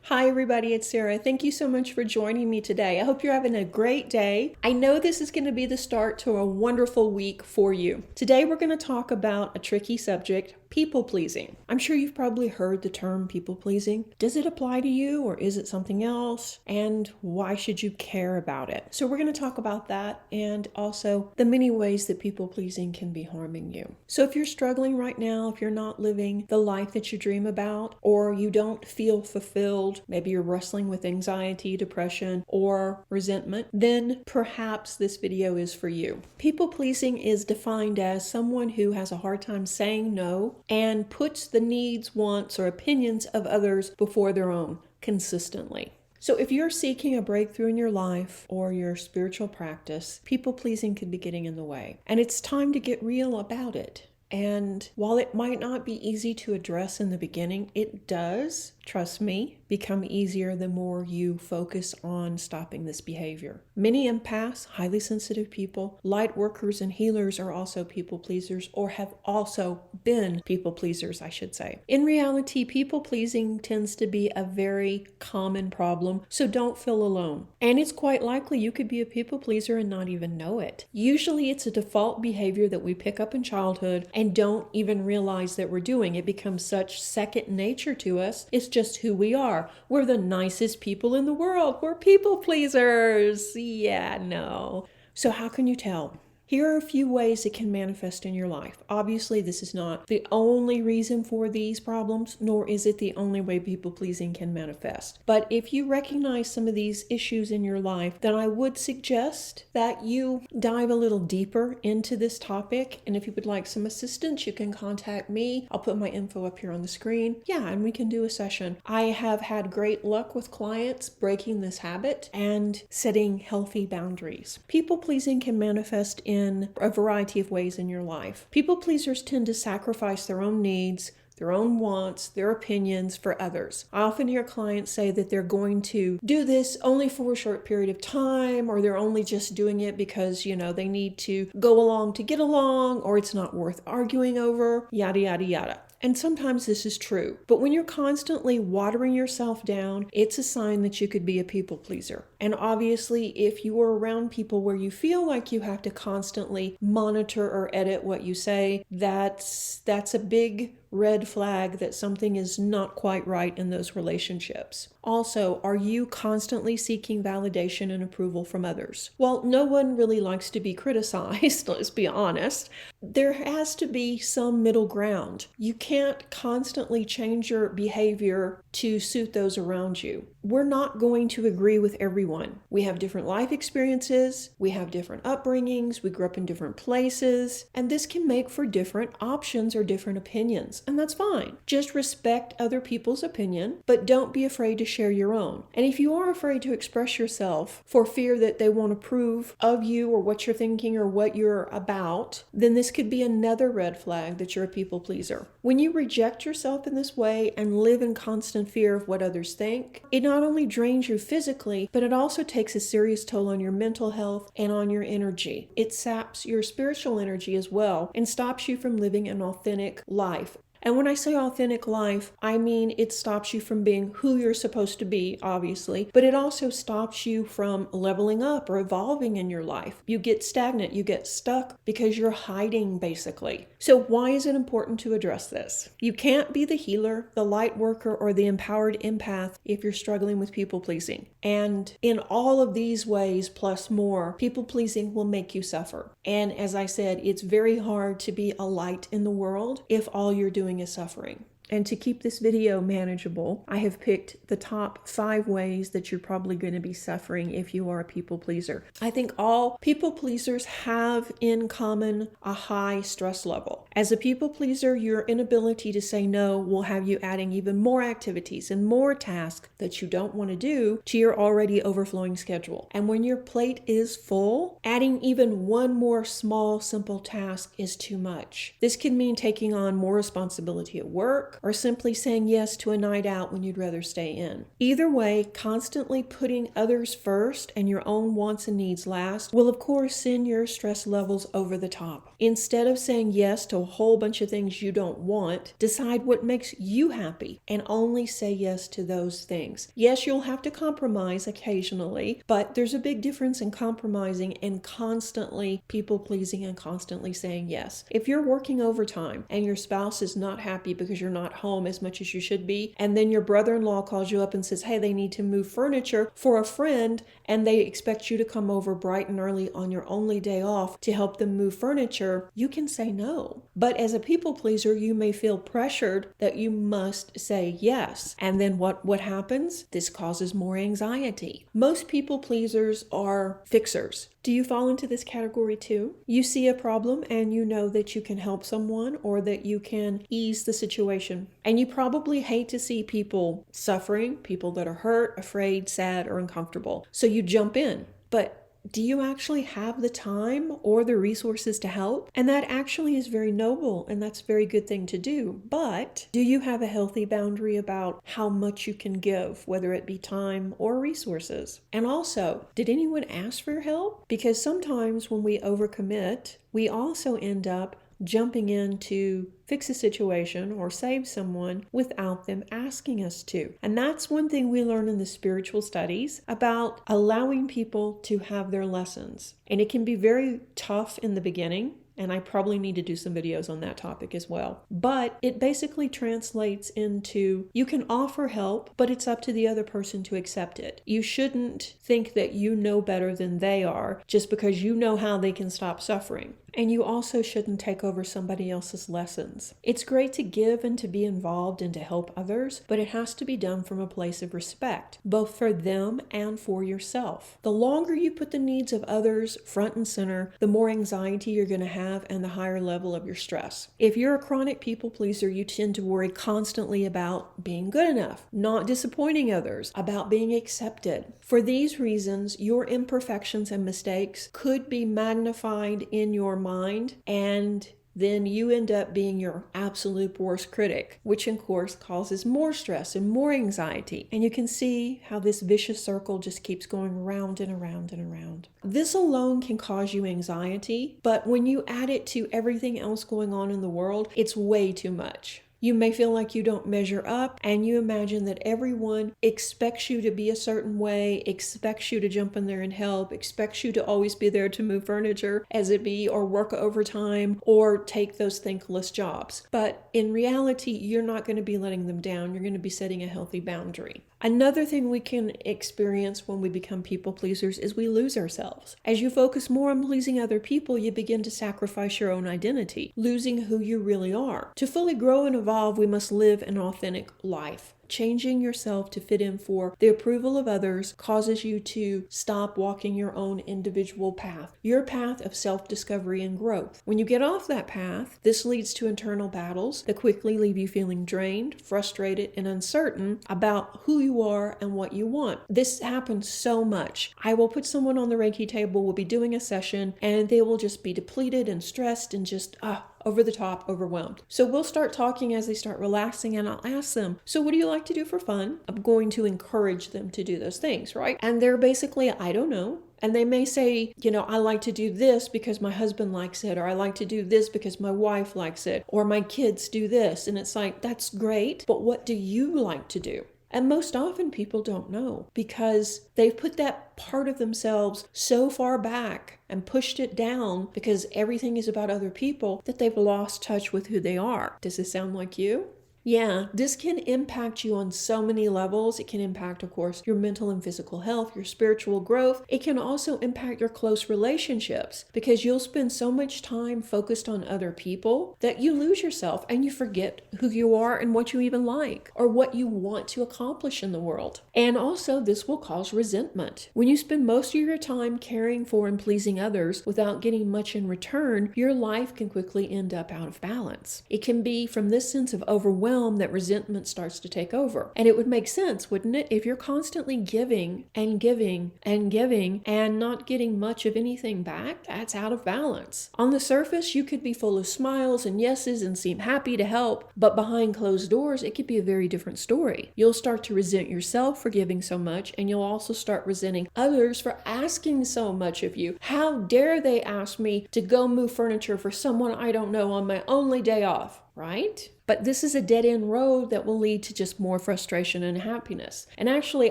Hi everybody, it's Sarah. Thank you so much for joining me today. I hope you're having a great day. I know this is going to be the start to a wonderful week for you. Today we're going to talk about a tricky subject, people pleasing. I'm sure you've probably heard the term people pleasing. Does it apply to you or is it something else? And why should you care about it? So we're going to talk about that and also the many ways that people pleasing can be harming you. So if you're struggling right now, if you're not living the life that you dream about, or you don't feel fulfilled, maybe you're wrestling with anxiety, depression, or resentment, then perhaps this video is for you. People pleasing is defined as someone who has a hard time saying no and puts the needs, wants, or opinions of others before their own consistently. So if you're seeking a breakthrough in your life or your spiritual practice, people pleasing could be getting in the way. And it's time to get real about it. And while it might not be easy to address in the beginning, it does, trust me, become easier the more you focus on stopping this behavior. Many empaths, highly sensitive people, light workers, and healers are also people pleasers, or have also been people pleasers, I should say. In reality, people pleasing tends to be a very common problem, so don't feel alone. And it's quite likely you could be a people pleaser and not even know it. Usually it's a default behavior that we pick up in childhood and don't even realize that we're doing. It becomes such second nature to us. It's just who we are. We're the nicest people in the world. We're people pleasers. Yeah, no. So how can you tell? Here are a few ways it can manifest in your life. Obviously, this is not the only reason for these problems, nor is it the only way people-pleasing can manifest. But if you recognize some of these issues in your life, then I would suggest that you dive a little deeper into this topic. And if you would like some assistance, you can contact me. I'll put my info up here on the screen. Yeah, and we can do a session. I have had great luck with clients breaking this habit and setting healthy boundaries. People-pleasing can manifest in a variety of ways in your life. People pleasers tend to sacrifice their own needs, their own wants, their opinions for others. I often hear clients say that they're going to do this only for a short period of time, or they're only just doing it because, they need to go along to get along, or it's not worth arguing over, yada, yada, yada. And sometimes this is true. But when you're constantly watering yourself down, it's a sign that you could be a people pleaser. And obviously, if you are around people where you feel like you have to constantly monitor or edit what you say, that's a big red flag that something is not quite right in those relationships. Also, are you constantly seeking validation and approval from others? Well, no one really likes to be criticized, let's be honest. There has to be some middle ground. You can't constantly change your behavior to suit those around you. We're not going to agree with everyone. We have different life experiences, we have different upbringings, we grew up in different places, and this can make for different options or different opinions, and that's fine. Just respect other people's opinion, but don't be afraid to share your own. And if you are afraid to express yourself for fear that they won't approve of you or what you're thinking or what you're about, then this could be another red flag that you're a people pleaser. When you reject yourself in this way and live in constant fear of what others think, it not only drains you physically, but it also takes a serious toll on your mental health and on your energy. It saps your spiritual energy as well and stops you from living an authentic life. And when I say authentic life, I mean it stops you from being who you're supposed to be, obviously, but it also stops you from leveling up or evolving in your life. You get stagnant, you get stuck because you're hiding, basically. So why is it important to address this? You can't be the healer, the light worker, or the empowered empath if you're struggling with people pleasing. And in all of these ways, plus more, people pleasing will make you suffer. And as I said, it's very hard to be a light in the world if all you're doing is suffering. And to keep this video manageable, I have picked the top 5 ways that you're probably going to be suffering if you are a people pleaser. I think all people pleasers have in common a high stress level. As a people pleaser, your inability to say no will have you adding even more activities and more tasks that you don't want to do to your already overflowing schedule. And when your plate is full, adding even one more small, simple task is too much. This can mean taking on more responsibility at work, or simply saying yes to a night out when you'd rather stay in. Either way, constantly putting others first and your own wants and needs last will of course send your stress levels over the top. Instead of saying yes to a whole bunch of things you don't want, decide what makes you happy and only say yes to those things. Yes, you'll have to compromise occasionally, but there's a big difference in compromising and constantly people pleasing and constantly saying yes. If you're working overtime and your spouse is not happy because you're not home as much as you should be, and then your brother-in-law calls you up and says, hey, they need to move furniture for a friend, and they expect you to come over bright and early on your only day off to help them move furniture, you can say no. But as a people pleaser, you may feel pressured that you must say yes. And then what happens? This causes more anxiety. Most people pleasers are fixers. Do you fall into this category too? You see a problem and you know that you can help someone or that you can ease the situation. And you probably hate to see people suffering, people that are hurt, afraid, sad, or uncomfortable. So you jump in. But do you actually have the time or the resources to help? And that actually is very noble and that's a very good thing to do. But do you have a healthy boundary about how much you can give, whether it be time or resources? And also, did anyone ask for your help? Because sometimes when we overcommit, we also end up jumping in to fix a situation or save someone without them asking us to. And that's one thing we learn in the spiritual studies about allowing people to have their lessons. And it can be very tough in the beginning. And I probably need to do some videos on that topic as well. But it basically translates into you can offer help, but it's up to the other person to accept it. You shouldn't think that you know better than they are just because you know how they can stop suffering. And you also shouldn't take over somebody else's lessons. It's great to give and to be involved and to help others, but it has to be done from a place of respect, both for them and for yourself. The longer you put the needs of others front and center, the more anxiety you're going to have and the higher level of your stress. If you're a chronic people pleaser, you tend to worry constantly about being good enough, not disappointing others, about being accepted. For these reasons, your imperfections and mistakes could be magnified in your mind, and then you end up being your absolute worst critic, which of course causes more stress and more anxiety. And you can see how this vicious circle just keeps going round and around and around. This alone can cause you anxiety, but when you add it to everything else going on in the world, it's way too much. You may feel like you don't measure up, and you imagine that everyone expects you to be a certain way, expects you to jump in there and help, expects you to always be there to move furniture, as it be, or work overtime, or take those thankless jobs. But in reality, you're not going to be letting them down. You're going to be setting a healthy boundary. Another thing we can experience when we become people pleasers is we lose ourselves. As you focus more on pleasing other people, you begin to sacrifice your own identity, losing who you really are. To fully grow and evolve, we must live an authentic life. Changing yourself to fit in for the approval of others causes you to stop walking your own individual path, your path of self-discovery and growth. When you get off that path, this leads to internal battles that quickly leave you feeling drained, frustrated, and uncertain about who you are and what you want. This happens so much. I will put someone on the Reiki table, we'll be doing a session, and they will just be depleted and stressed and just, over the top, overwhelmed. So we'll start talking as they start relaxing, and I'll ask them, so what do you like to do for fun? I'm going to encourage them to do those things, right? And they're basically, I don't know. And they may say, I like to do this because my husband likes it, or I like to do this because my wife likes it, or my kids do this. And it's like, that's great, but what do you like to do? And most often people don't know because they've put that part of themselves so far back and pushed it down because everything is about other people that they've lost touch with who they are. Does this sound like you? Yeah, this can impact you on so many levels. It can impact, of course, your mental and physical health, your spiritual growth. It can also impact your close relationships because you'll spend so much time focused on other people that you lose yourself and you forget who you are and what you even like or what you want to accomplish in the world. And also, this will cause resentment. When you spend most of your time caring for and pleasing others without getting much in return, your life can quickly end up out of balance. It can be from this sense of overwhelming overwhelmed that resentment starts to take over. And it would make sense, wouldn't it? If you're constantly giving and giving and giving and not getting much of anything back, that's out of balance. On the surface, you could be full of smiles and yeses and seem happy to help, but behind closed doors, it could be a very different story. You'll start to resent yourself for giving so much, and you'll also start resenting others for asking so much of you. How dare they ask me to go move furniture for someone I don't know on my only day off, right? But this is a dead-end road that will lead to just more frustration and happiness. And actually,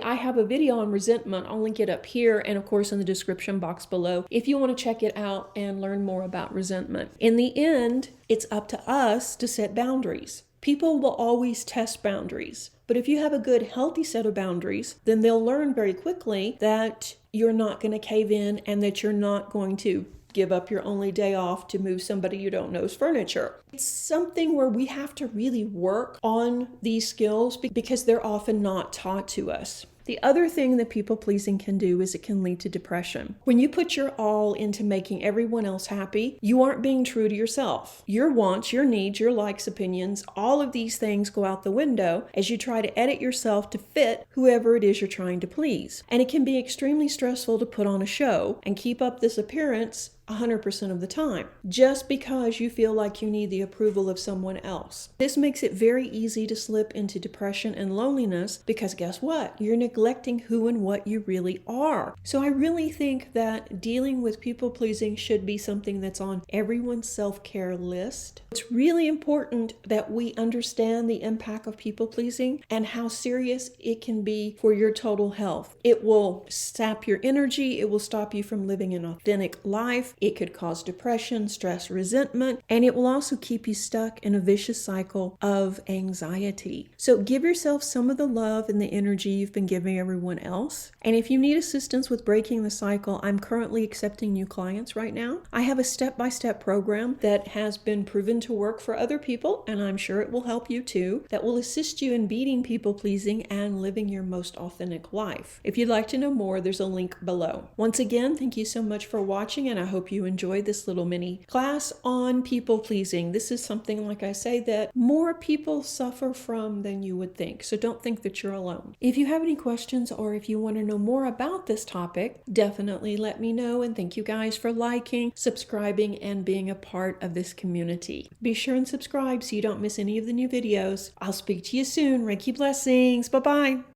I have a video on resentment. I'll link it up here and, of course, in the description box below if you want to check it out and learn more about resentment. In the end, it's up to us to set boundaries. People will always test boundaries. But if you have a good, healthy set of boundaries, then they'll learn very quickly that you're not going to cave in and that you're not going to give up your only day off to move somebody you don't know's furniture. It's something where we have to really work on these skills because they're often not taught to us. The other thing that people pleasing can do is it can lead to depression. When you put your all into making everyone else happy, you aren't being true to yourself. Your wants, your needs, your likes, opinions, all of these things go out the window as you try to edit yourself to fit whoever it is you're trying to please. And it can be extremely stressful to put on a show and keep up this appearance 100% of the time, just because you feel like you need the approval of someone else. This makes it very easy to slip into depression and loneliness because guess what? You're neglecting who and what you really are. So I really think that dealing with people pleasing should be something that's on everyone's self-care list. It's really important that we understand the impact of people pleasing and how serious it can be for your total health. It will sap your energy. It will stop you from living an authentic life. It could cause depression, stress, resentment, and it will also keep you stuck in a vicious cycle of anxiety. So give yourself some of the love and the energy you've been giving everyone else. And if you need assistance with breaking the cycle, I'm currently accepting new clients right now. I have a step-by-step program that has been proven to work for other people, and I'm sure it will help you too, that will assist you in beating people-pleasing and living your most authentic life. If you'd like to know more, there's a link below. Once again, thank you so much for watching, and I hope you enjoyed this little mini class on people pleasing. This is something, like I say, that more people suffer from than you would think. So don't think that you're alone. If you have any questions or if you want to know more about this topic, definitely let me know. And thank you guys for liking, subscribing, and being a part of this community. Be sure and subscribe so you don't miss any of the new videos. I'll speak to you soon. Reiki Blessings. Bye-bye.